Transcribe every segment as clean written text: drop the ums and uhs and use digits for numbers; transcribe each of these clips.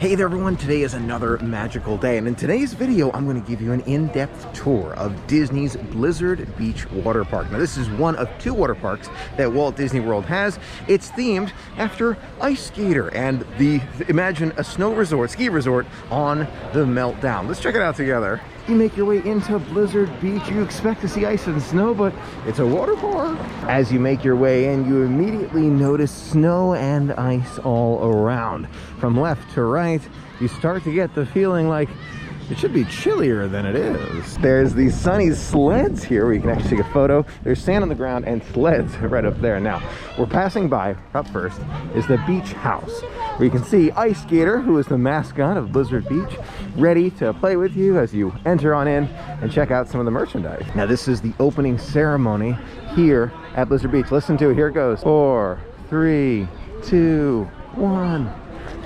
Hey there everyone, today is another magical day, and in today's video I'm going to give you an in-depth tour of Disney's Blizzard Beach water park. Now this is one of two water parks that Walt Disney World has. It's themed after Ice Skater and imagine a ski resort on the Meltdown. Let's check it out together. You make your way into Blizzard Beach, you expect to see ice and snow, but it's a water park. As you make your way in, you immediately notice snow and ice all around. From left to right, you start to get the feeling like it should be chillier than it is. There's these sunny sleds here where you can actually take a photo. There's sand on the ground and sleds right up there. Now, we're passing by, up first, is the beach house, where you can see Ice Skater, who is the mascot of Blizzard Beach, ready to play with you as you enter on in and check out some of the merchandise. Now, this is the opening ceremony here at Blizzard Beach. Listen to it, here it goes. 4, 3, 2, 1.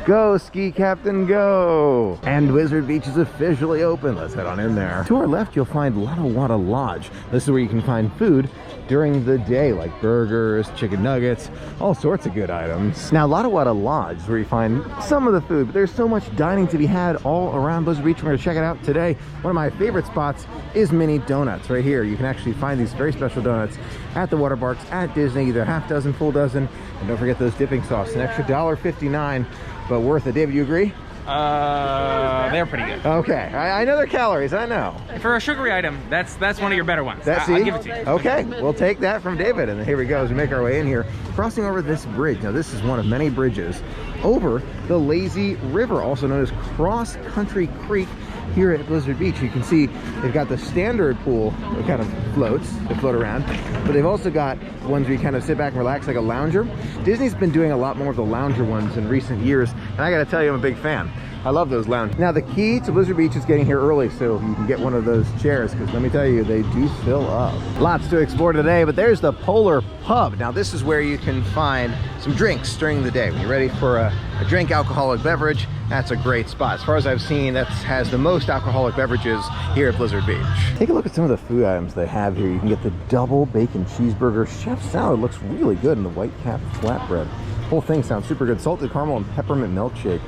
Go, ski captain, go! And Blizzard Beach is officially open. Let's head on in there. To our left, you'll find Lotta Wada Lodge. This is where you can find food during the day, like burgers, chicken nuggets, all sorts of good items. Now, Lotta Wada Lodge is where you find some of the food, but there's so much dining to be had all around Blizzard Beach. We're gonna check it out today. One of my favorite spots is Mini Donuts right here. You can actually find these very special donuts at the water parks at Disney, either half dozen, full dozen, and don't forget those dipping sauce. An extra $1.59. But worth it. David, you agree? They're pretty good. Okay, I know they're calories, I know. For a sugary item, that's one of your better ones. I'll give it to you. Okay, we'll take that from David. And here we go as we make our way in here, crossing over this bridge. Now this is one of many bridges over the Lazy River, also known as Cross Country Creek here at Blizzard Beach. You can see they've got the standard pool that kind of floats, they float around, but they've also got ones where you kind of sit back and relax like a lounger. Disney's been doing a lot more of the lounger ones in recent years, and I gotta tell you, I'm a big fan. I love those lounges. Now the key to Blizzard Beach is getting here early so you can get one of those chairs, because let me tell you, they do fill up. Lots to explore today, but there's the Polar Pub. Now this is where you can find some drinks during the day. When you're ready for a drink alcoholic beverage, that's a great spot. As far as I've seen, that has the most alcoholic beverages here at Blizzard Beach. Take a look at some of the food items they have here. You can get the double bacon cheeseburger. Chef salad looks really good, and the white cap flatbread. Whole thing sounds super good. Salted caramel and peppermint milkshake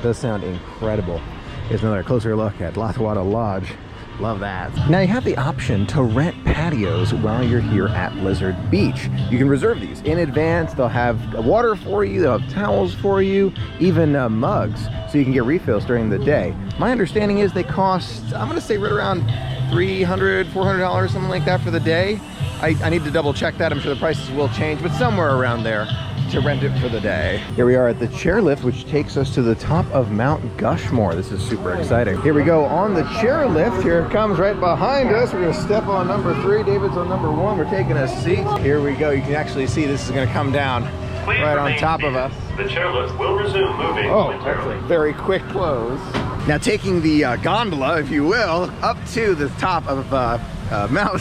does sound incredible. Here's another closer look at Lotta Wada Lodge. Love that. Now you have the option to rent patios while you're here at Blizzard Beach. You can reserve these in advance. They'll have water for you, they'll have towels for you, even mugs, so you can get refills during the day. My understanding is they cost, I'm gonna say right around $300, $400, something like that for the day. I need to double check that. I'm sure the prices will change, but somewhere around there to rent it for the day. Here we are at the chairlift, which takes us to the top of Mount Gushmore. This is super exciting. Here we go on the chairlift. Here it comes right behind us. We're gonna step on number 3. David's on number 1. We're taking a seat. Here we go. You can actually see this is gonna come down right on top of us. The chairlift will resume moving momentarily. Very quick close. Now taking the gondola, if you will, up to the top of Mount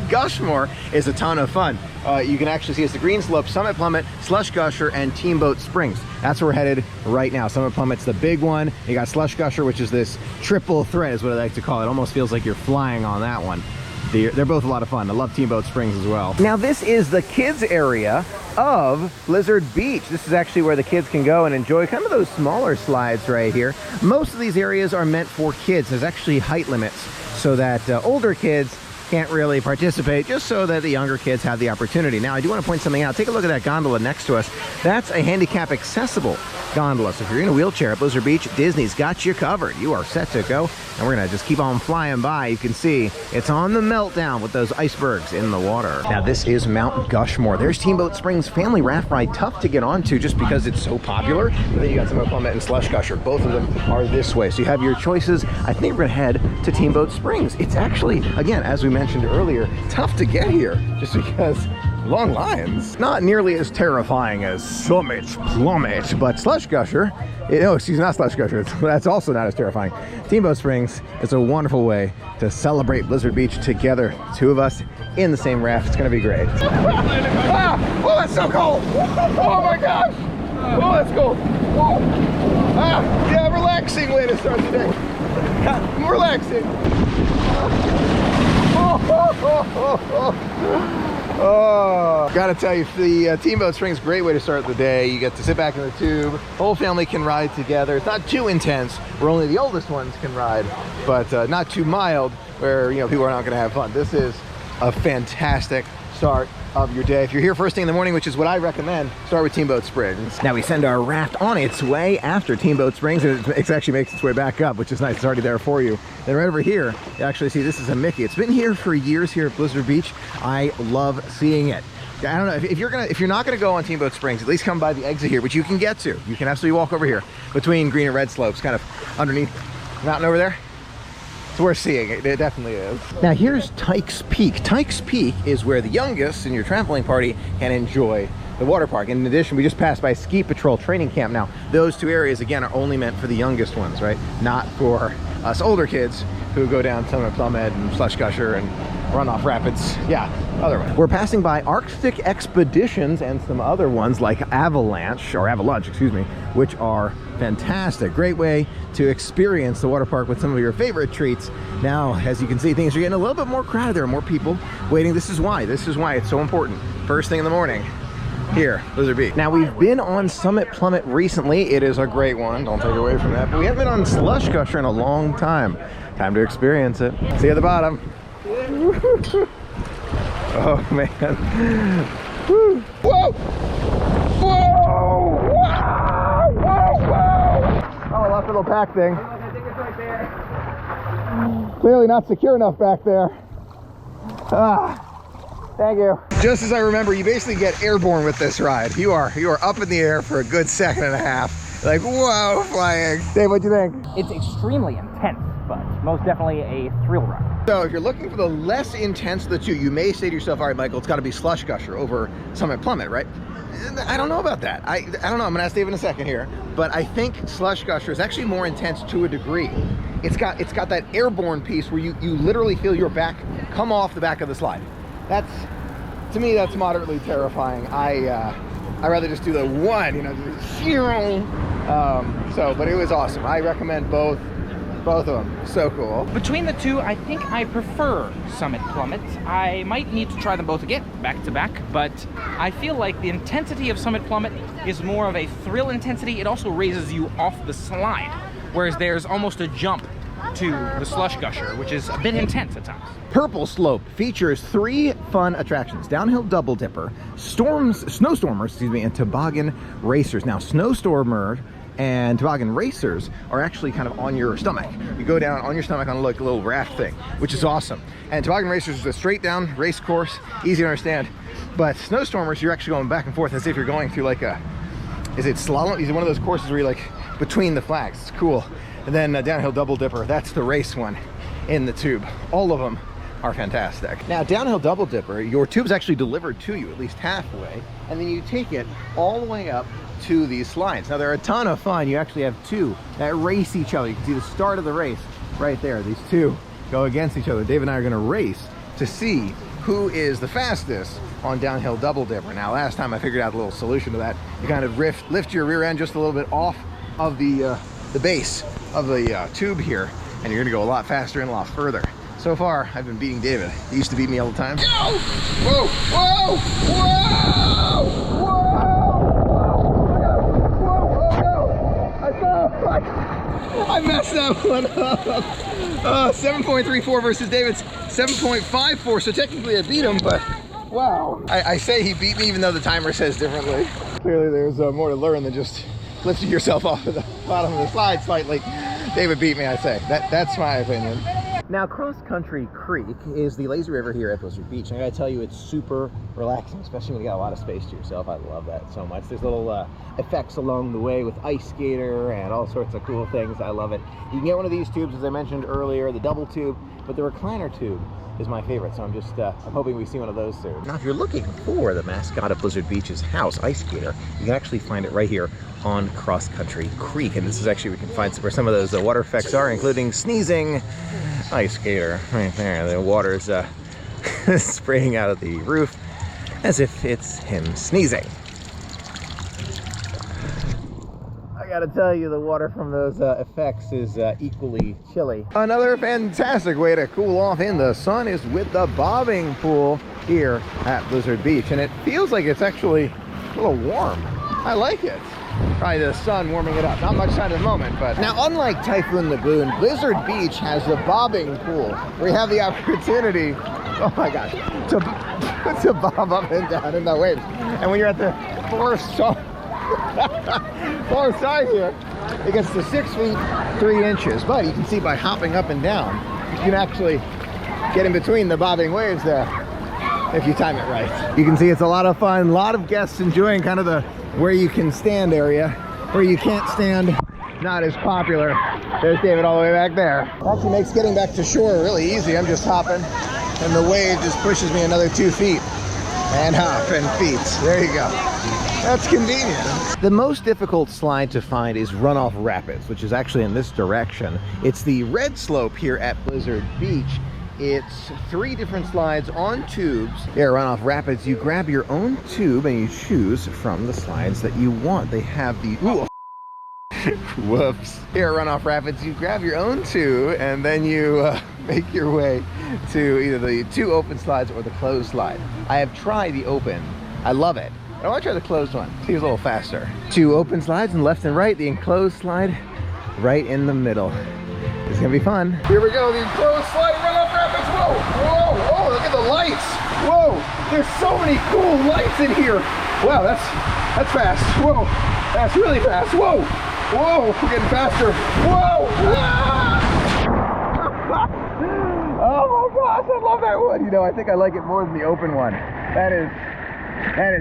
Gushmore is a ton of fun. You can actually see it's the Green Slope, Summit Plummet, Slush Gusher, and Teamboat Springs. That's where we're headed right now. Summit Plummet's the big one. You got Slush Gusher, which is this triple threat is what I like to call it. Almost feels like you're flying on that one. They're both a lot of fun. I love Teamboat Springs as well. Now this is the kids area of Blizzard Beach. This is actually where the kids can go and enjoy kind of those smaller slides right here. Most of these areas are meant for kids. There's actually height limits so that older kids can't really participate, just so that the younger kids have the opportunity. Now I do want to point something out. Take a look at that gondola next to us. That's a handicap accessible gondola. So if you're in a wheelchair at Blizzard Beach, Disney's got you covered. You are set to go, and we're gonna just keep on flying by. You can see it's on the Meltdown with those icebergs in the water. Now this is Mount Gushmore. There's Teamboat Springs family raft ride, tough to get onto just because it's so popular. And then you got Summit Plummet and Slush Gusher. Both of them are this way, so you have your choices. I think we're gonna head to Teamboat Springs. It's actually, again, as we mentioned earlier, tough to get here just because long lines. Not nearly as terrifying as Summit Plummet, but Slush Gusher, not Slush Gusher, that's also not as terrifying. Teamboat Springs is a wonderful way to celebrate Blizzard Beach together. 2 of us in the same raft. It's gonna be great. Ah! Oh, that's so cold! Oh my gosh! Oh, that's cold! Oh. Ah, yeah, relaxing way to start the day. Relaxing. Oh, oh, oh, oh, oh. Oh, gotta tell you, the Teamboat Spring's a great way to start the day. You get to sit back in the tube. Whole family can ride together. It's not too intense, where only the oldest ones can ride, but not too mild, where people are not gonna have fun. This is a fantastic start of your day. If you're here first thing in the morning, which is what I recommend, start with Teamboat Springs. Now we send our raft on its way after Teamboat Springs, and it actually makes its way back up, which is nice. It's already there for you. Then right over here, you actually see this is a Mickey. It's been here for years here at Blizzard Beach. I love seeing it. I don't know if you're not gonna go on Teamboat Springs, at least come by the exit here, which you can get to. You can absolutely walk over here between green and red slopes, kind of underneath the mountain over there. It's worth seeing. It definitely is. Now here's Tykes Peak. Tykes Peak is where the youngest in your trampoline party can enjoy the water park. In addition, we just passed by Ski Patrol Training Camp. Now, those two areas, again, are only meant for the youngest ones, right? Not for us older kids who go down Summit Plummet and Slush Gusher and Runoff Rapids. Yeah, otherwise. We're passing by Arctic Expeditions and some other ones like Avalanche, excuse me, which are fantastic. Great way to experience the water park with some of your favorite treats. Now, as you can see, things are getting a little bit more crowded. There are more people waiting. This is why it's so important. First thing in the morning here, Blizzard Beach. Now, we've been on Summit Plummet recently. It is a great one. Don't take away from that. But we haven't been on Slush Gusher in a long time. Time to experience it. See you at the bottom. Oh, man. Woo. Whoa! Whoa! Whoa! Whoa! Whoa! Oh, I lost a little pack thing. Clearly not secure enough back there. Thank you. Just as I remember, you basically get airborne with this ride. You are up in the air for a good second and a half. Like, whoa, flying. Dave, what'd you think? It's extremely intense, but most definitely a thrill ride. So if you're looking for the less intense of the two, you may say to yourself, all right, Michael, it's got to be Slush Gusher over Summit Plummet, right? I don't know about that. I don't know. I'm gonna ask Dave in a second here, but I think Slush Gusher is actually more intense to a degree. It's got that airborne piece where you literally feel your back come off the back of the slide. To me, that's moderately terrifying. I rather just do the one, but it was awesome. I recommend both of them. So cool. Between the two, I think I prefer Summit Plummet. I might need to try them both again, back to back, but I feel like the intensity of Summit Plummet is more of a thrill intensity. It also raises you off the slide, whereas there's almost a jump to the Slush Gusher, which is a bit intense at times. Purple Slope features 3 fun attractions: downhill double dipper, snowstormers, and toboggan racers. Now, snowstormer and toboggan racers are actually kind of on your stomach. You go down on your stomach on like a little raft thing, which is awesome. And toboggan racers is a straight down race course, easy to understand. But snowstormers, you're actually going back and forth as if you're going through like is it slalom? Is it one of those courses where you're like between the flags? It's cool. And then downhill double dipper, that's the race one in the tube. All of them are fantastic. Now, downhill double dipper, your tube's actually delivered to you at least halfway, and then you take it all the way up to these slides. Now, they're a ton of fun. You actually have 2 that race each other. You can see the start of the race right there. These 2 go against each other. Dave and I are gonna race to see who is the fastest on downhill double dipper. Now, last time I figured out a little solution to that. You kind of lift your rear end just a little bit off of the base of the tube here, and you're gonna go a lot faster and a lot further. So far, I've been beating David. He used to beat me all the time. Go! Whoa! Whoa! Whoa! Whoa! I messed that one up. 7.34 versus David's 7.54, so technically I beat him, but wow. I say he beat me even though the timer says differently. Clearly there's more to learn than just lifting yourself off of the bottom of the slide slightly. David beat me, I say. That's my opinion. Now, Cross Country Creek is the lazy river here at Blizzard Beach. And I gotta tell you, it's super relaxing, especially when you got a lot of space to yourself. I love that so much. There's little effects along the way with ice skater and all sorts of cool things. I love it. You can get one of these tubes, as I mentioned earlier, the double tube, but the recliner tube is my favorite. So I'm hoping we see one of those soon. Now, if you're looking for the mascot of Blizzard Beach's house, Ice Skater, you can actually find it right here on Cross Country Creek. And this is actually, we can find where some of those water effects are, including sneezing. Ice Skater right there. The water's spraying out of the roof as if it's him sneezing. gotta tell you, the water from those effects is equally chilly. Another fantastic way to cool off in the sun is with the bobbing pool here at Blizzard Beach. And it feels like it's actually a little warm. I like it. Probably the sun warming it up. Not much sun at the moment, but now unlike Typhoon Lagoon, Blizzard Beach has the bobbing pool where you have the opportunity, oh my gosh, to bob up and down in the waves. And when you're at the far side here, it gets to 6 feet 3 inches. But you can see by hopping up and down, you can actually get in between the bobbing waves there if you time it right. You can see it's a lot of fun. A lot of guests enjoying kind of the where you can stand area. Where you can't stand, not as popular. There's David all the way back there. Actually makes getting back to shore really easy. I'm just hopping and the wave just pushes me another 2 feet. And hop and feet. There you go. That's convenient. The most difficult slide to find is Runoff Rapids, which is actually in this direction. It's the red slope here at Blizzard Beach. It's 3 different slides on tubes. Here at Runoff Rapids, you grab your own tube and you choose from the slides that you want. They have the, ooh, whoops. Here at Runoff Rapids, you grab your own tube and then you make your way to either the 2 open slides or the closed slide. I have tried the open. I love it. I want to try the closed one. Seems a little faster. 2 open slides and left and right. The enclosed slide right in the middle. It's gonna be fun. Here we go, the enclosed slide, Runoff Rapids. Whoa, whoa, whoa, look at the lights. Whoa, there's so many cool lights in here. Wow, that's fast. Whoa, that's really fast. Whoa, whoa, we're getting faster. Whoa. Ah! Oh my gosh, I love that one. You know, I think I like it more than the open one. That is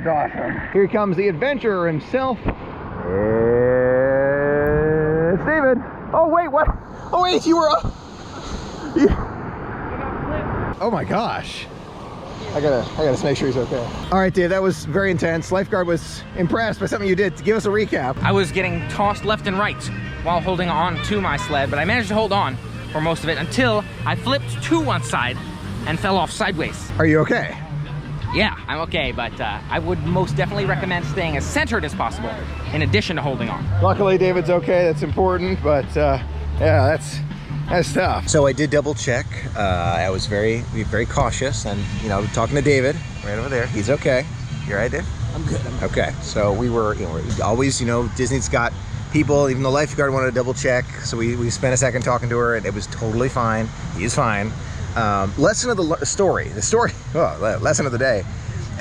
awesome. Here comes the adventurer himself. It's David. Oh wait, what? Oh wait, you were up. Oh my gosh. I gotta make sure he's okay. All right, Dave, that was very intense. Lifeguard was impressed by something you did. Give us a recap. I was getting tossed left and right while holding on to my sled, but I managed to hold on for most of it until I flipped to one side and fell off sideways. Are you okay? Yeah, I'm okay, but I would most definitely recommend staying as centered as possible in addition to holding on. Luckily, David's okay. That's important, but yeah, that's tough. So I did double check. I was very cautious, and you know, talking to David right over there. He's okay. You all right, Dave? I'm good. Okay. So we were, you know, always, you know, Disney's got people. Even the lifeguard wanted to double check, so we spent a second talking to her, and it was totally fine. He's fine. Lesson of the story. Lesson of the day.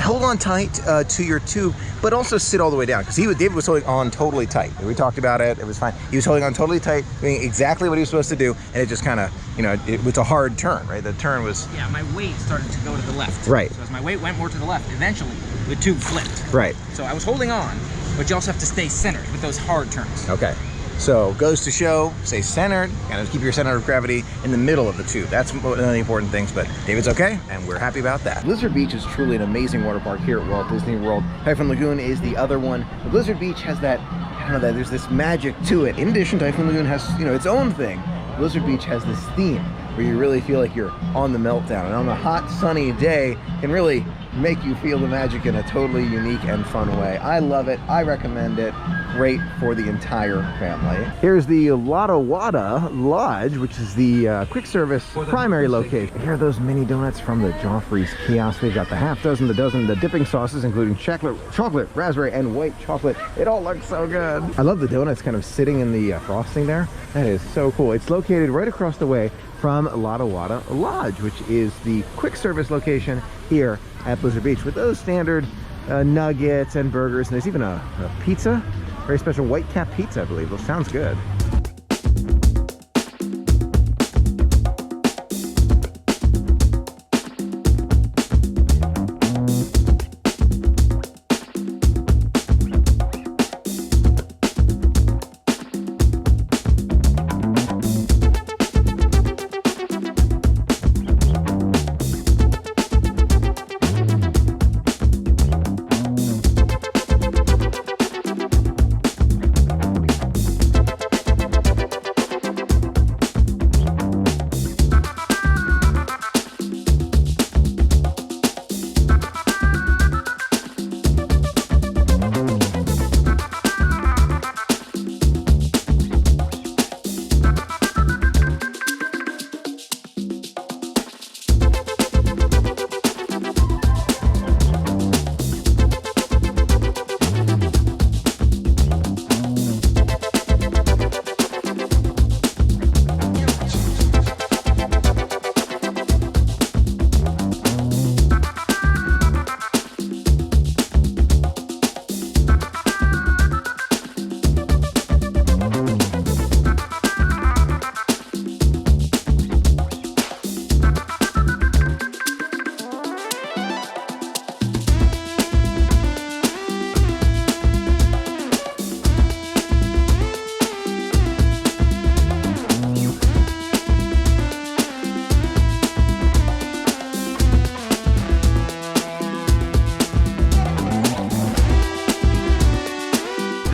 Hold on tight to your tube, but also sit all the way down, because David was holding on totally tight. We talked about it. It was fine. He was holding on totally tight, doing exactly what he was supposed to do, and it just kind of, you know, it was a hard turn, right? The turn was... Yeah, my weight started to go to the left. Right. So as my weight went more to the left, eventually the tube flipped. Right. So I was holding on, but you also have to stay centered with those hard turns. Okay. So goes to show, stay centered, kind of keep your center of gravity in the middle of the tube. That's one of the important things, but David's okay, and we're happy about that. Blizzard Beach is truly an amazing water park here at Walt Disney World. Typhoon Lagoon is the other one. But Blizzard Beach has that, I don't know, that there's this magic to it. In addition, Typhoon Lagoon has, you know, its own thing. Blizzard Beach has this theme where you really feel like you're on the meltdown, and on a hot, sunny day can really make you feel the magic in a totally unique and fun way. I love it. I recommend it. Great for the entire family. Here's the Lotta Wada Lodge, which is the quick service primary location. Here are those mini donuts from the Joffrey's kiosk. They've got the half dozen, the dozen, the dipping sauces, including chocolate, raspberry, and white chocolate. It all looks so good. I love the donuts kind of sitting in the frosting there. That is so cool. It's located right across the way from Lotta Wada Lodge, which is the quick service location here at Blizzard Beach with those standard nuggets and burgers. And there's even a pizza, very special white cap pizza, I believe. Well, sounds good.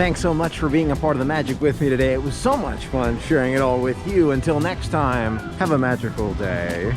Thanks so much for being a part of the magic with me today. It was so much fun sharing it all with you. Until next time, have a magical day.